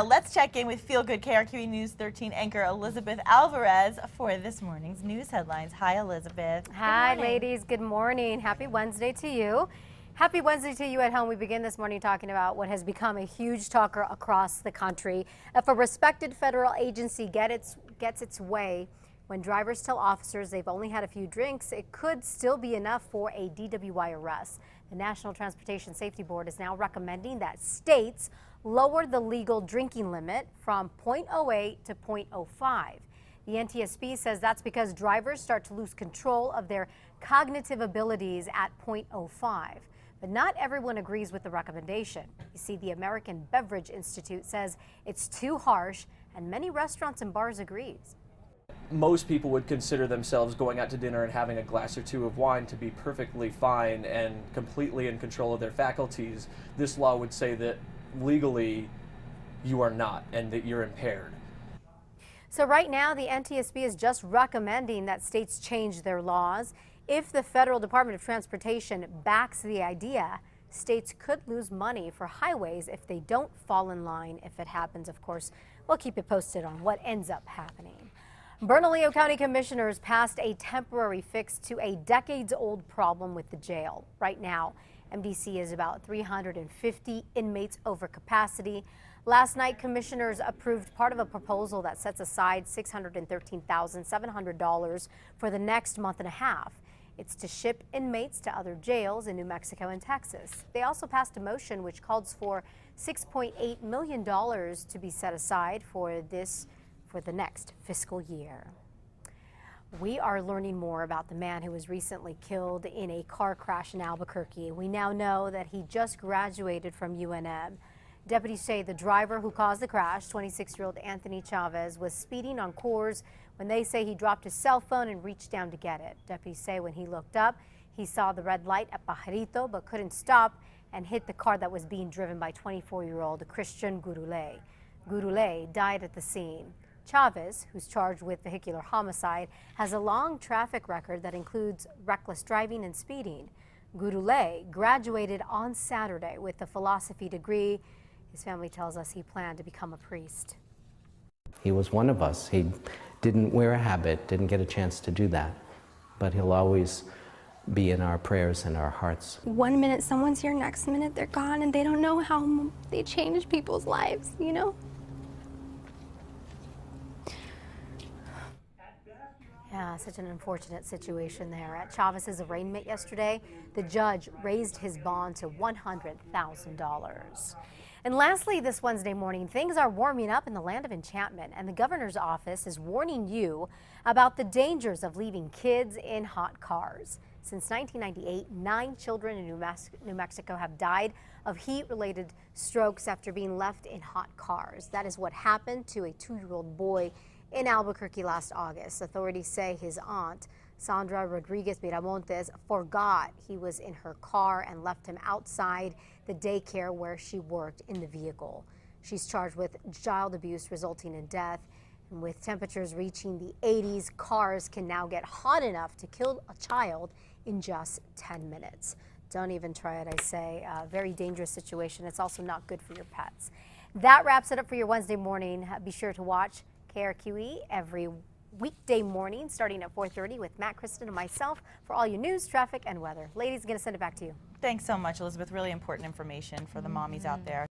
Let's check in with Feel Good KRQE News 13 anchor Elizabeth Alvarez for this morning's news headlines. Hi, Elizabeth. Hi, ladies. Good morning. Happy Wednesday to you. Happy Wednesday to you at home. We begin this morning talking about what has become a huge talker across the country. If a respected federal agency gets its way, when drivers tell officers they've only had a few drinks, it could still be enough for a DWI arrest. The National Transportation Safety Board is now recommending that states lower the legal drinking limit from 0.08 to 0.05. The NTSB says that's because drivers start to lose control of their cognitive abilities at 0.05. But not everyone agrees with the recommendation. You see, the American Beverage Institute says it's too harsh, and many restaurants and bars agrees. Most people would consider themselves going out to dinner and having a glass or two of wine to be perfectly fine and completely in control of their faculties. This law would say that legally you are not and that you're impaired. So right now the NTSB is just recommending that states change their laws. If the Federal Department of Transportation backs the idea, states could lose money for highways if they don't fall in line. If it happens, of course, we'll keep you posted on what ends up happening. Bernalillo County commissioners passed a temporary fix to a decades-old problem with the jail. Right now, MDC is about 350 inmates over capacity. Last night, commissioners approved part of a proposal that sets aside $613,700 for the next month and a half. It's to ship inmates to other jails in New Mexico and Texas. They also passed a motion which calls for $6.8 million to be set aside for the next fiscal year. We are learning more about the man who was recently killed in a car crash in Albuquerque. We now know that he just graduated from UNM. Deputies say the driver who caused the crash, 26-year-old Anthony Chavez, was speeding on Coors when they say he dropped his cell phone and reached down to get it. Deputies say when he looked up, he saw the red light at Pajarito but couldn't stop and hit the car that was being driven by 24-year-old Christian Gurule. Gurule died at the scene. Chavez, who's charged with vehicular homicide, has a long traffic record that includes reckless driving and speeding. Gurule graduated on Saturday with a philosophy degree. His family tells us he planned to become a priest. He was one of us. He didn't wear a habit, didn't get a chance to do that, but he'll always be in our prayers and our hearts. 1 minute someone's here, next minute they're gone, and they don't know how they change people's lives, you know? Yeah, such an unfortunate situation there. At Chavez's arraignment yesterday, the judge raised his bond to $100,000. And lastly, this Wednesday morning, things are warming up in the land of enchantment, and the governor's office is warning you about the dangers of leaving kids in hot cars. Since 1998, 9 children in New Mexico have died of heat-related strokes after being left in hot cars. That is what happened to a 2-year-old boy in Albuquerque last August. Authorities say his aunt, Sandra Rodriguez Miramontes, forgot he was in her car and left him outside the daycare where she worked in the vehicle. She's charged with child abuse resulting in death. And with temperatures reaching the 80s, cars can now get hot enough to kill a child in just 10 minutes. Don't even try it, I say. A very dangerous situation. It's also not good for your pets. That wraps it up for your Wednesday morning. Be sure to watch KRQE every weekday morning starting at 4:30 with Matt, Kristen, and myself for all your news, traffic, and weather. Ladies, I'm going to send it back to you. Thanks so much, Elizabeth. Really important information for the mommies out there.